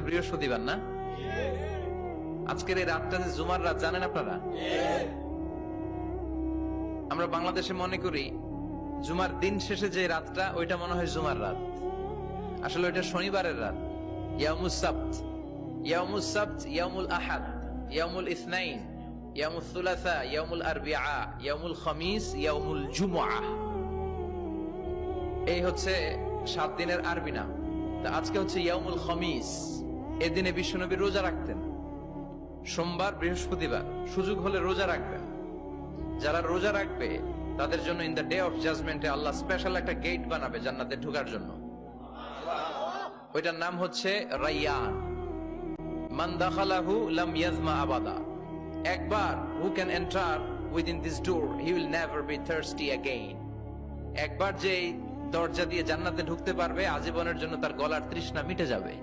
আজকে বৃহস্পতিবার না? আজকের এই রাতটা যে জুমার রাত, জানেন আপনারা? আমরা বাংলাদেশে মনে করি জুমার দিন শেষে যে রাতটা, ওইটা মনে হয় জুমার রাত। আসলে ওইটা শনিবারের রাত। ইয়াউমুস সাবত, ইয়াউমুস সাবত, ইয়াউমুল আহাদ, ইয়াউমুল ইসনাইন, ইয়াউমুল সুলাসা, ইয়াউমুল আরবিআ, ইয়াউমুল খামিস, ইয়াউমুল জুমআহ। এই হচ্ছে 7 দিনের আরবি নাম। তা আজকে হচ্ছে ইয়াউমুল খামিস। এদিনে বিশ্বনবী রোজা রাখতেন। সোমবার, বৃহস্পতিবার সুযোগ হলে রোজা রাখবেন। যারা রোজা রাখবে তাদের জন্য ইন দ্য ডে অফ জাজমেন্টে আল্লাহ স্পেশাল একটা গেট বানাবে জান্নাতে ঢোকার জন্য। ওইটার নাম হচ্ছে রাইয়ান। মান দাখালাহু লাম ইয়াজমা আবাদা। একবার who can enter within this door he will never be thirsty again. একবার যে দরজা দিয়ে জান্নাতে ঢুকতে পারবে, আজীবনের জন্য তার গলার তৃষ্ণা মিটে যাবে।